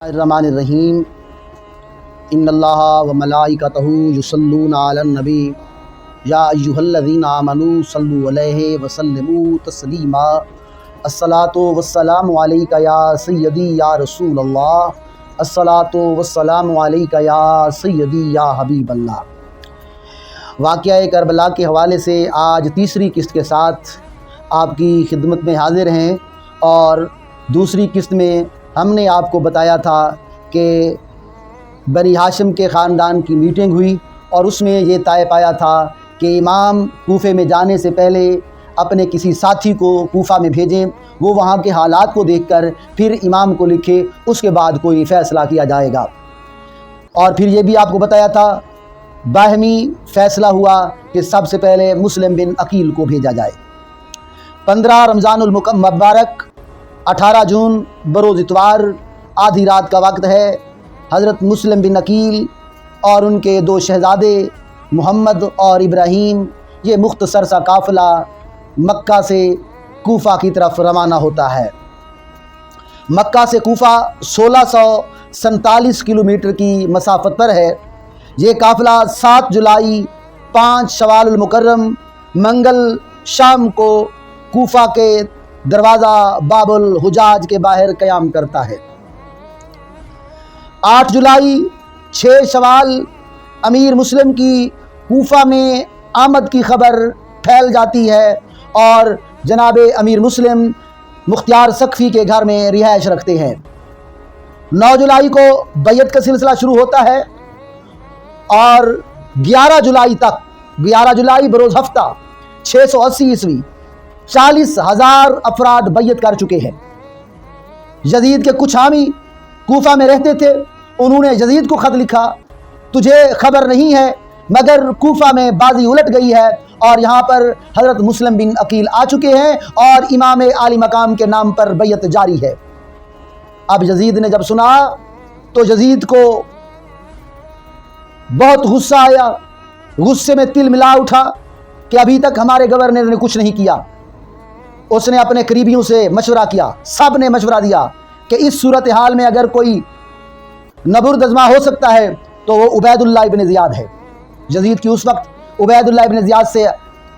الرحمن इन्नल्लाह व मलाइकतहू युसल्लूना अलन नबी या अय्युहल्लज़ीना आमनू सल्लू अलैहि व सल्लिमू तस्लीमा अस्सलातु वस्सलामु अलैका या सय्यदी या रसूलल्लाह अस्सलातु वस्सलामु अलैका या सय्यदी या हबीबल्लाह। वाक़या करबला के हवाले से आज तीसरी किस्त के साथ आपकी खिदमत में हाज़िर हैं। और दूसरी किस्त में हमने आपको बताया था कि बनी हाशिम के ख़ानदान की मीटिंग हुई और उसमें ये तय पाया था कि इमाम कूफ़े में जाने से पहले अपने किसी साथी को कूफ़ा में भेजें, वो वहाँ के हालात को देखकर फिर इमाम को लिखे, उसके बाद कोई फ़ैसला किया जाएगा। और फिर ये भी आपको बताया था बाहमी फ़ैसला हुआ कि सबसे पहले मुस्लिम बिन अकील को भेजा जाए। 15 रमज़ानुल मुबारक 18 जून बरोज़ इतवार आधी रात का वक्त है। हज़रत मुस्लिम बिन अकील और उनके 2 शहज़ादे मोहम्मद और इब्राहीम ये मुख्तसर सा काफ़िला मक्का से कूफ़ा की तरफ रवाना होता है। मक्का से कूफ़ा 1647 किलोमीटर की मसाफ़त पर है। ये काफ़िला 7 जुलाई 5 शवाल मुकर्रम मंगल शाम को कूफ़ा के दरवाज़ा बाबुल हुजाज के बाहर क़याम करता है। 8 जुलाई 6 शवाल अमीर मुस्लिम की कूफ़ा में आमद की ख़बर फैल जाती है और जनाब अमीर मुस्लिम मुख्तियार सक़फ़ी के घर में रिहाइश रखते हैं। 9 जुलाई को बैयत का सिलसिला शुरू होता है और 11 जुलाई तक 11 जुलाई बरोज़ हफ्ता 680 ईस्वी 40,000 अफराद बैयत कर चुके हैं। यजीद के कुछ हामी कूफ़ा में रहते थे, उन्होंने यजीद को ख़त लिखा, तुझे खबर नहीं है मगर कूफ़ा में बाजी उलट गई है और यहाँ पर हज़रत मुस्लिम बिन अकील आ चुके हैं और इमाम आली मकाम के नाम पर बैयत जारी है। अब यजीद ने जब सुना तो यजीद को बहुत गुस्सा आया, गुस्से में तिल मिला उठा कि अभी तक हमारे गवर्नर ने कुछ नहीं किया। उसने अपने करीबियों से मशवरा किया, सब ने मशवरा दिया कि इस सूरत हाल में अगर कोई नबुर्दज़मा हो सकता है तो वो उबैदुल्लाह इब्न ज़ियाद है। यजीद की उस वक्त उबैदुल्लाह इब्न ज़ियाद से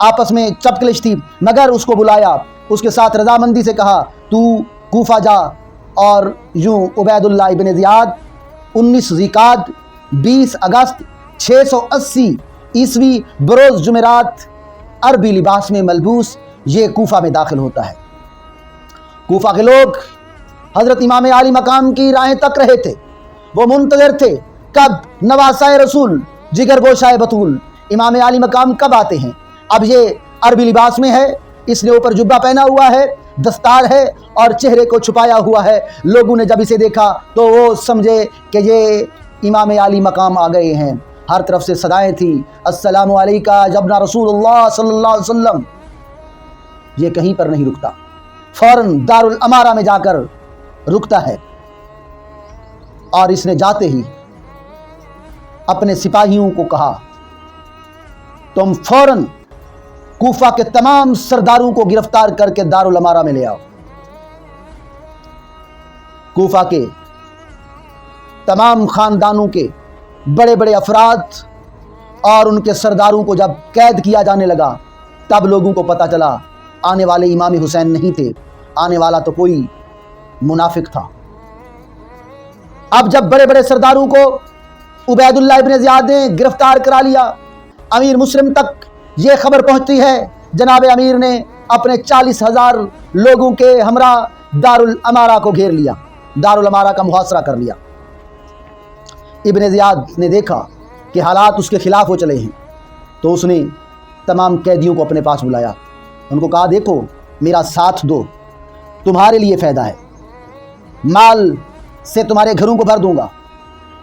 आपस में चपकलिश थी, मगर उसको बुलाया, उसके साथ रजामंदी से कहा तू कूफ़ा जा। और यूँ उबैदुल्लाह इब्न ज़ियाद 19 ज़िकाद 20 अगस्त 680 ईस्वी बरोज़ जुमेरात अरबी लिबास में मलबूस ये कूफ़ा में दाखिल होता है। कूफ़ा के लोग हज़रत इमाम आली मकाम की राहें तक रहे थे, वो मुंतज़िर थे कब नवासाए रसूल जिगर गोशाए बतूल इमाम आली मकाम कब आते हैं। अब ये अरबी लिबास में है, इसने ऊपर जुब्बा पहना हुआ है, दस्तार है और चेहरे को छुपाया हुआ है। लोगों ने जब इसे देखा तो वो समझे कि ये इमाम आली मकाम आ गए हैं। हर तरफ से सदाएं थी, अस्सलामु अलैका जबना रसूलुल्लाह सल्लल्लाहु अलैहि वसल्लम। ये कहीं पर नहीं रुकता, फौरन दारुल अमारा में जाकर रुकता है और इसने जाते ही अपने सिपाहियों को कहा तुम फौरन कूफा के तमाम सरदारों को गिरफ्तार करके दारुल अमारा में ले आओ। कूफा के तमाम खानदानों के बड़े बड़े अफराद और उनके सरदारों को जब कैद किया जाने लगा तब लोगों को पता चला आने वाले इमाम हुसैन नहीं थे, आने वाला तो कोई मुनाफिक था। अब जब बड़े बड़े सरदारों को उबैदुल्लाह इब्न ज़ियाद ने गिरफ्तार करा लिया, अमीर मुस्लिम तक ये खबर पहुंचती है, जनाब अमीर ने अपने 40,000 लोगों के हमरा दारुल अमारा को घेर लिया, दारुल अमारा का मुहासरा कर लिया। इब्न ज़ियाद ने देखा कि हालात उसके खिलाफ हो चले हैं तो उसने तमाम कैदियों को अपने पास बुलाया, उनको कहा देखो मेरा साथ दो, तुम्हारे लिए फ़ायदा है, माल से तुम्हारे घरों को भर दूंगा,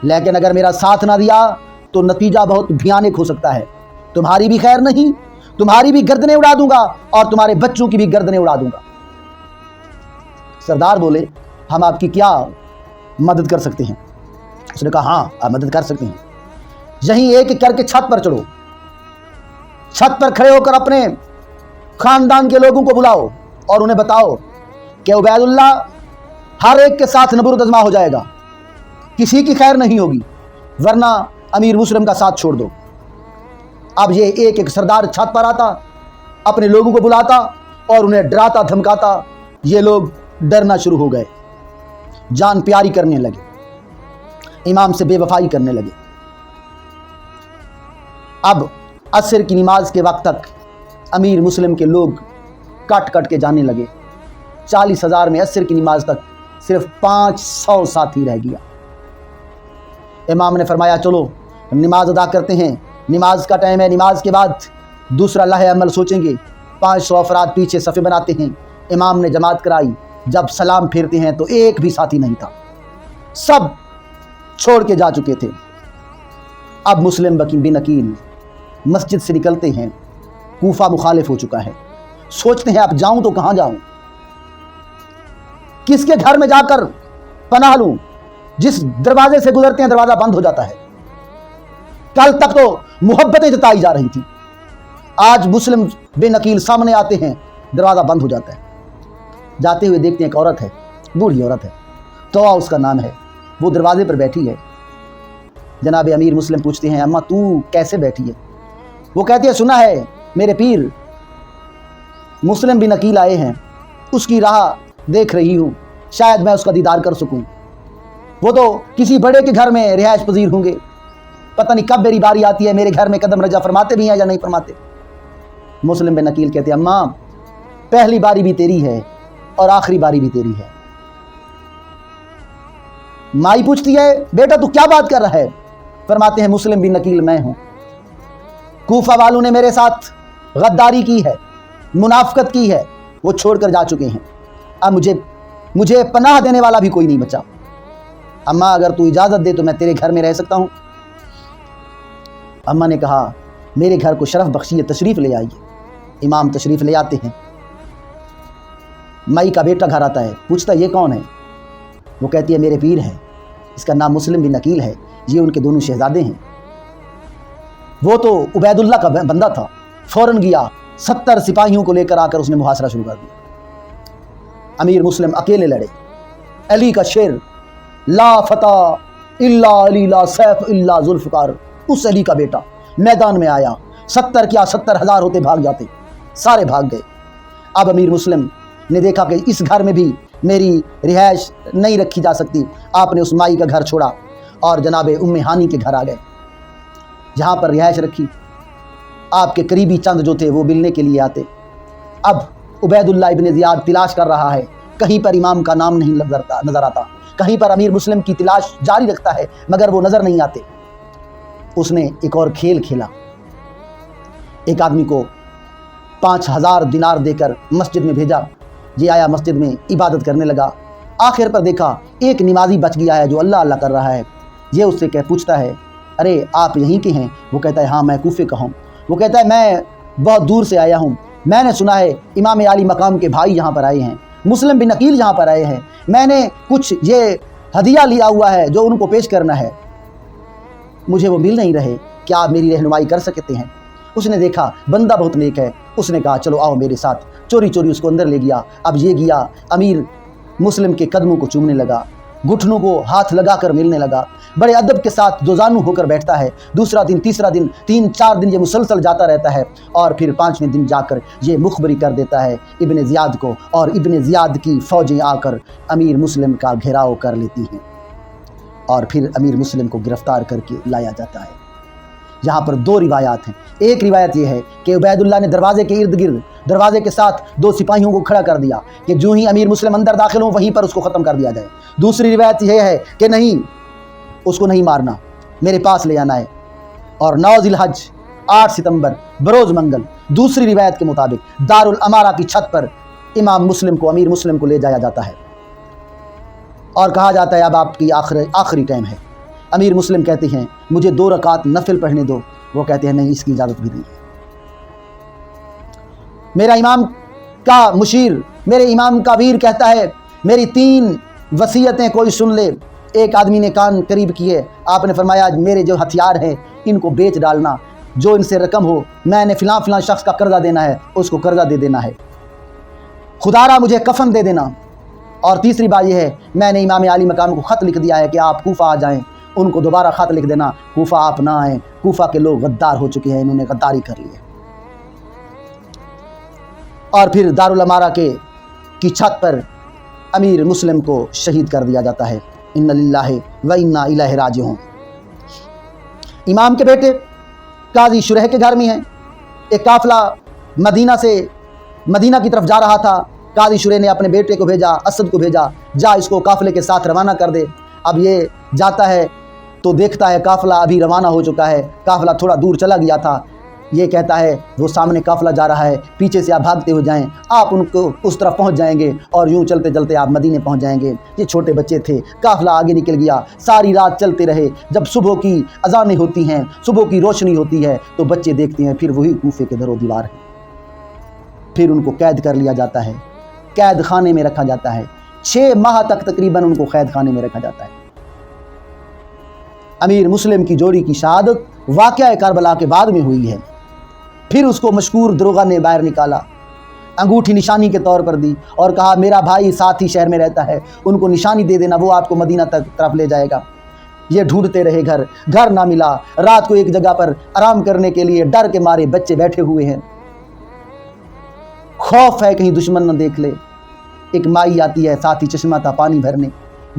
लेकिन अगर मेरा साथ ना दिया तो नतीजा बहुत भयानक हो सकता है, तुम्हारी भी खैर नहीं, तुम्हारी भी गर्दनें उड़ा दूंगा और तुम्हारे बच्चों की भी गर्दनें उड़ा दूंगा। सरदार बोले हम आपकी क्या मदद कर सकते हैं। उसने कहा हाँ आप मदद कर सकते हैं, यहीं एक एक करके छत पर चढ़ो, छत पर खड़े होकर अपने खानदान के लोगों को बुलाओ और उन्हें बताओ कि उबैदुल्लाह हर एक के साथ नबुर्दज़मा हो जाएगा, किसी की खैर नहीं होगी, वरना अमीर मुस्लिम का साथ छोड़ दो। अब ये एक एक सरदार छत पर आता, अपने लोगों को बुलाता और उन्हें डराता धमकाता। ये लोग डरना शुरू हो गए, जान प्यारी करने लगे, इमाम से बेवफाई करने लगे। अब असर की नमाज के वक्त तक अमीर मुस्लिम के लोग कट कट के जाने लगे। 40,000 में असर की नमाज तक सिर्फ 500 साथी रह गया। इमाम ने फरमाया चलो नमाज अदा करते हैं, नमाज का टाइम है, नमाज के बाद दूसरा लहे अमल सोचेंगे। 500 अफराद पीछे सफ़े बनाते हैं। इमाम ने जमात कराई। जब सलाम फेरते हैं तो एक भी साथी नहीं था, सब छोड़ के जा चुके थे। अब मुस्लिम बिन अकील मस्जिद से निकलते हैं, कूफा मुखालिफ हो चुका है। सोचते हैं अब जाऊं तो कहां जाऊं, किसके घर में जाकर पनाह लूं। जिस दरवाजे से गुजरते हैं दरवाजा बंद हो जाता है। कल तक तो मोहब्बतें जताई जा रही थी, आज मुस्लिम बिन अकील सामने आते हैं, दरवाजा बंद हो जाता है। जाते हुए देखते हैं एक औरत है, बूढ़ी औरत है, तोआ उसका नाम है, वो दरवाजे पर बैठी है। जनाब अमीर मुस्लिम पूछते हैं अम्मा तू कैसे बैठी है? वो कहती है सुना है मेरे पीर मुस्लिम बिन अकील आए हैं, उसकी राह देख रही हूँ, शायद मैं उसका दीदार कर सकूँ। वो तो किसी बड़े के घर में रिहाइश पजीर होंगे, पता नहीं कब मेरी बारी आती है, मेरे घर में कदम रजा फरमाते भी हैं या नहीं फरमाते। मुस्लिम बिन अकील कहते हैं अम्मा पहली बारी भी तेरी है और आखिरी बारी भी तेरी है। माई पूछती है बेटा तू क्या बात कर रहा है? फरमाते हैं मुस्लिम बिन अकील मैं हूं, कूफा वालों ने मेरे साथ गद्दारी की है, मुनाफकत की है, वो छोड़कर जा चुके हैं। अब मुझे पनाह देने वाला भी कोई नहीं बचा। अम्मा अगर तू इजाज़त दे तो मैं तेरे घर में रह सकता हूँ। अम्मा ने कहा मेरे घर को शरफ बख्शिए, तशरीफ़ ले आइए। इमाम तशरीफ़ ले आते हैं। माई का बेटा घर आता है, पूछता ये कौन है? वो कहती है मेरे पीर है, इसका नाम मुस्लिम बिन अकील है, ये उनके दोनों शहजादे हैं। वो तो उबैदुल्ला का बंदा था, फ़ौरन गया 70 सिपाहियों को लेकर आकर उसने मुहासरा शुरू कर दिया। अमीर मुस्लिम अकेले लड़े। अली का शेर ला फतह इल्ला अली ला सैफ इल्ला जुल्फ़कार, उस अली का बेटा मैदान में आया। 70 क्या 70,000 होते भाग जाते, सारे भाग गए। अब अमीर मुस्लिम ने देखा कि इस घर में भी मेरी रिहाइश नहीं रखी जा सकती। आपने उस माई का घर छोड़ा और जनाब उम्मे हानी के घर आ गए, जहाँ पर रिहाइश रखी। आपके करीबी चंद जो थे वो मिलने के लिए आते। अब उबैदुल्ला इब्न ज़ियाद तलाश कर रहा है, कहीं पर इमाम का नाम नहीं नज़र आता, कहीं पर अमीर मुस्लिम की तलाश जारी रखता है मगर वो नज़र नहीं आते। उसने एक और खेल खेला, एक आदमी को 5,000 दिनार देकर मस्जिद में भेजा। ये आया मस्जिद में इबादत करने लगा। आखिर पर देखा एक नमाजी बच गया है जो अल्लाह अल्लाह कर रहा है। ये उससे पूछता है अरे आप यहीं के हैं? वो कहता है हाँ मैं कूफे का हूँ। वो कहता है मैं बहुत दूर से आया हूँ, मैंने सुना है इमाम आली मकाम के भाई यहाँ पर आए हैं, मुस्लिम बिन अकील यहाँ पर आए हैं, मैंने कुछ ये हदिया लिया हुआ है जो उनको पेश करना है, मुझे वो मिल नहीं रहे, क्या आप मेरी रहनुमाई कर सकते हैं? उसने देखा बंदा बहुत नेक है, उसने कहा चलो आओ मेरे साथ। चोरी चोरी उसको अंदर ले गया। अब ये गया अमीर मुस्लिम के कदमों को चूमने लगा, घुटनों को हाथ लगाकर मिलने लगा, बड़े अदब के साथ दोजानू होकर बैठता है। दूसरा दिन, तीसरा दिन, 3-4 दिन ये मुसलसल जाता रहता है और फिर 5वें दिन जाकर ये मुखबरी कर देता है इब्न ज़ियाद को, और इब्न ज़ियाद की फ़ौजें आकर अमीर मुस्लिम का घेराव कर लेती हैं और फिर अमीर मुस्लिम को गिरफ़्तार करके लाया जाता है। यहाँ पर 2 रिवायात हैं। एक रिवायत ये है कि उबैदुल्ला ने दरवाजे के इर्द गिर्द दरवाजे के साथ 2 सिपाहियों को खड़ा कर दिया कि जो ही अमीर मुस्लिम अंदर दाखिल हो वहीं पर उसको ख़त्म कर दिया जाए। दूसरी रिवायत यह है कि नहीं, उसको नहीं मारना, मेरे पास ले आना है। और 9 ज़िलहज 8 सितंबर बरोज़ मंगल दूसरी रिवायत के मुताबिक दारुल अमारा की छत पर इमाम मुस्लिम को, अमीर मुस्लिम को ले जाया जाता है और कहा जाता है अब आपकी आखिरी टाइम है। अमीर मुस्लिम कहते हैं मुझे 2 रकात नफिल पढ़ने दो। वो कहते हैं नहीं, इसकी इजाज़त भी नहीं है। मेरा इमाम का मुशीर, मेरे इमाम का वीर कहता है मेरी 3 वसीयतें कोई सुन ले। एक आदमी ने कान करीब किए, आपने फरमाया मेरे जो हथियार हैं इनको बेच डालना, जो इनसे रकम हो, मैंने फ़िलाँ शख्स का कर्जा देना है, उसको कर्जा दे देना है। खुदारा मुझे कफन दे देना اور تیسری بات یہ ہے میں نے امام عالی مقام کو خط لکھ دیا ہے کہ آپ کوفہ آ جائیں، ان کو دوبارہ خط لکھ دینا کوفہ آپ نہ آئیں، کوفہ کے لوگ غدار ہو چکے ہیں، انہوں نے غداری کر لی ہے۔ اور پھر دارالامارہ کی چھت پر امیر مسلم کو شہید کر دیا جاتا ہے۔ ان للہ و انا الیہ راجعون۔ امام کے بیٹے قاضی شریح کے گھر میں ہیں، ایک قافلہ مدینہ کی طرف جا رہا تھا، قاضی شریح نے اپنے بیٹے کو بھیجا، اسد کو بھیجا، جا اس کو قافلے کے ساتھ روانہ کر دے۔ اب یہ جاتا ہے تو دیکھتا ہے قافلہ ابھی روانہ ہو چکا ہے، قافلہ تھوڑا دور چلا گیا تھا، یہ کہتا ہے وہ سامنے قافلہ جا رہا ہے، پیچھے سے آپ بھاگتے ہو جائیں، آپ ان کو اس طرف پہنچ جائیں گے اور یوں چلتے چلتے آپ مدینے پہنچ جائیں گے۔ یہ چھوٹے بچے تھے، قافلہ آگے نکل گیا، ساری رات چلتے رہے، جب صبح کی اذانیں ہوتی ہیں، صبح کی روشنی ہوتی ہے تو بچے دیکھتے ہیں پھر وہی کوفے کے در و دیوار ہے۔ پھر ان کو قید کر لیا جاتا ہے، قید خانے میں رکھا جاتا ہے، 6 ماہ تک تقریباً ان کو قید خانے میں رکھا جاتا ہے۔ امیر مسلم کی جوڑی کی شہادت واقعہ کربلا کے بعد میں ہوئی ہے۔ پھر اس کو مشکور دروغہ نے باہر نکالا، انگوٹھی نشانی کے طور پر دی اور کہا میرا بھائی ساتھ ہی شہر میں رہتا ہے، ان کو نشانی دے دینا، وہ آپ کو مدینہ تک طرف لے جائے گا۔ یہ ڈھونڈتے رہے، گھر نہ ملا، رات کو ایک جگہ پر آرام کرنے کے لیے ڈر کے مارے بچے بیٹھے ہوئے ہیں، خوف ہے کہیں دشمن نہ دیکھ لے۔ ایک مائی آتی ہے، ساتھ ہی چشمہ تھا پانی بھرنے،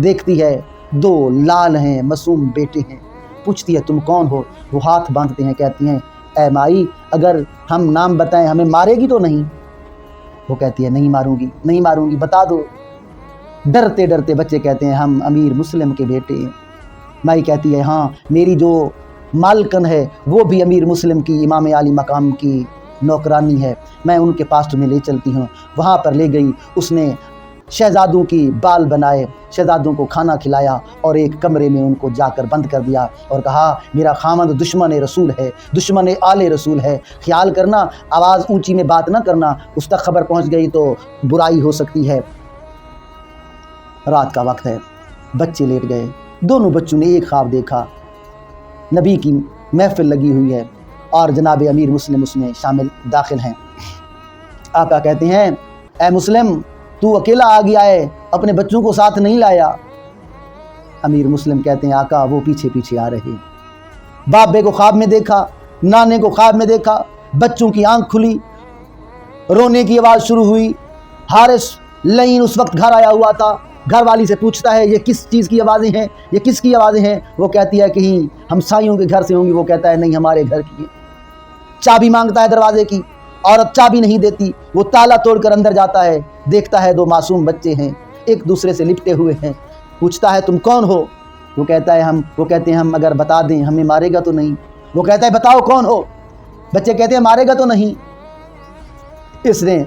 دیکھتی ہے 2 لال ہیں، معصوم بیٹے ہیں، پوچھتی ہے تم کون ہو؟ وہ ہاتھ باندھتے ہیں، کہتی ہیں اے مائی اگر ہم نام بتائیں ہمیں مارے گی تو نہیں؟ وہ کہتی ہے نہیں ماروں گی، بتا دو۔ ڈرتے ڈرتے بچے کہتے ہیں ہم امیر مسلم کے بیٹے ہیں۔ مائی کہتی ہے ہاں میری جو مالکن ہے وہ بھی امیر مسلم کی امام عالی مقام کی نوکرانی ہے، میں ان کے پاس تمہیں لے چلتی ہوں۔ وہاں پر لے گئی، اس نے شہزادوں کی بال بنائے، شہزادوں کو کھانا کھلایا اور ایک کمرے میں ان کو جا کر بند کر دیا اور کہا میرا خامند دشمن رسول ہے، دشمن آل رسول ہے، خیال کرنا، آواز اونچی میں بات نہ کرنا، اس تک خبر پہنچ گئی تو برائی ہو سکتی ہے۔ رات کا وقت ہے، بچے لیٹ گئے، دونوں بچوں نے ایک خواب دیکھا، نبی کی محفل لگی ہوئی ہے اور جناب امیر مسلم اس میں داخل ہیں۔ آقا کہتے ہیں اے مسلم تو اکیلا آ گیا ہے، اپنے بچوں کو ساتھ نہیں لایا؟ امیر مسلم کہتے ہیں آقا وہ پیچھے پیچھے آ رہے۔ بابے کو خواب میں دیکھا، نانے کو خواب میں دیکھا، بچوں کی آنکھ کھلی، رونے کی آواز شروع ہوئی۔ حارث لعین اس وقت گھر آیا ہوا تھا، گھر والی سے پوچھتا ہے یہ کس چیز کی آوازیں ہیں، یہ کس کی آوازیں ہیں؟ وہ کہتی ہے کہیں ہمسائیوں کے گھر سے ہوں گی۔ وہ کہتا ہے نہیں ہمارے گھر کی ہے۔ چابی مانگتا ہے دروازے کی، عورت چابی نہیں دیتی، وہ تالا توڑ کر اندر جاتا ہے، دیکھتا ہے 2 معصوم بچے ہیں، ایک دوسرے سے لپٹے ہوئے ہیں، پوچھتا ہے تم کون ہو؟ وہ کہتے ہیں ہم اگر بتا دیں ہمیں مارے گا تو نہیں؟ وہ کہتا ہے بتاؤ کون ہو؟ بچے کہتے ہیں مارے گا تو نہیں؟ اس نے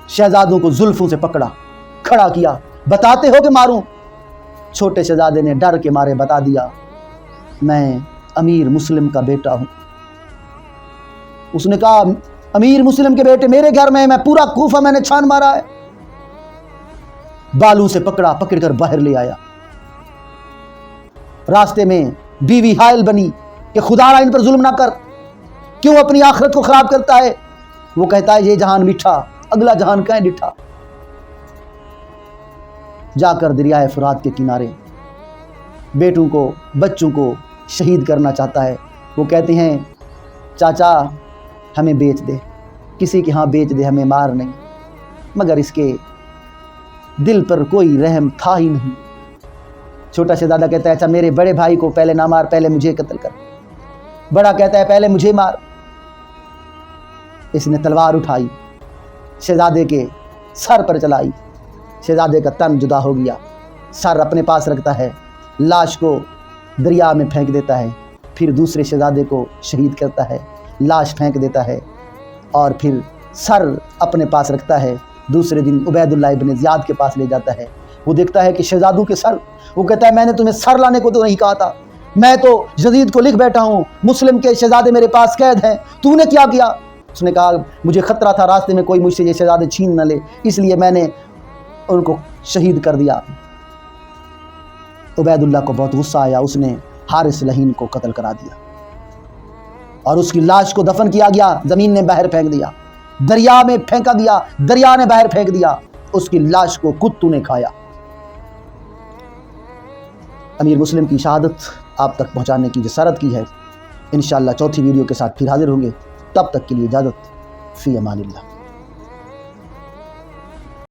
شہزادوں کو زلفوں سے پکڑا، کھڑا کیا، بتاتے ہو کہ ماروں؟ چھوٹے شہزادے نے ڈر کے مارے بتا دیا میں امیر مسلم کا بیٹا ہوں۔ اس نے کہا امیر مسلم کے بیٹے میرے گھر میں پورا کوفہ میں نے چھان مارا ہے۔ بالوں سے پکڑ کر باہر لے آیا۔ راستے میں بیوی حائل بنی کہ خدا را ان پر ظلم نہ کر، کیوں اپنی آخرت کو خراب کرتا ہے؟ وہ کہتا ہے یہ جہان میٹھا، اگلا جہان کہیں ڈٹھا۔ جا کر دریائے فرات کے کنارے بیٹوں کو، بچوں کو شہید کرنا چاہتا ہے۔ وہ کہتے ہیں چاچا ہمیں بیچ دے، کسی کے ہاں بیچ دے، ہمیں مار نہیں۔ مگر اس کے دل پر کوئی رحم تھا ہی نہیں۔ چھوٹا شہزادہ کہتا ہے اچھا میرے بڑے بھائی کو پہلے نہ مار، پہلے مجھے قتل کر۔ بڑا کہتا ہے پہلے مجھے مار۔ اس نے تلوار اٹھائی، شہزادے کے سر پر چلائی، شہزادے کا تن جدا ہو گیا، سر اپنے پاس رکھتا ہے، لاش کو دریا میں پھینک دیتا ہے، پھر دوسرے شہزادے کو شہید کرتا ہے، لاش پھینک دیتا ہے اور پھر سر اپنے پاس رکھتا ہے۔ دوسرے دن عبید اللہ ابن زیاد کے پاس لے جاتا ہے، وہ دیکھتا ہے کہ شہزادوں کے سر، وہ کہتا ہے میں نے تمہیں سر لانے کو تو نہیں کہا تھا، میں تو یزید کو لکھ بیٹھا ہوں مسلم کے شہزادے میرے پاس قید ہیں، تو نے کیا کیا؟ اس نے کہا مجھے خطرہ تھا راستے میں کوئی مجھ سے یہ شہزادے چھین نہ لے، اس لیے میں نے ان کو شہید کر دیا۔ عبید اللہ کو بہت غصہ آیا، اس نے حارث لعین کو قتل کرا دیا اور اس کی لاش کو دفن کیا گیا، زمین نے باہر پھینک دیا، دریا میں پھینکا گیا، دریا نے باہر پھینک دیا۔ اس کی لاش کو کتوں نے کھایا۔ امیر مسلم کی شہادت آپ تک پہنچانے کی جسارت کی ہے۔ انشاءاللہ چوتھی ویڈیو کے ساتھ پھر حاضر ہوں گے، تب تک کے لیے اجازت، فی امان اللہ۔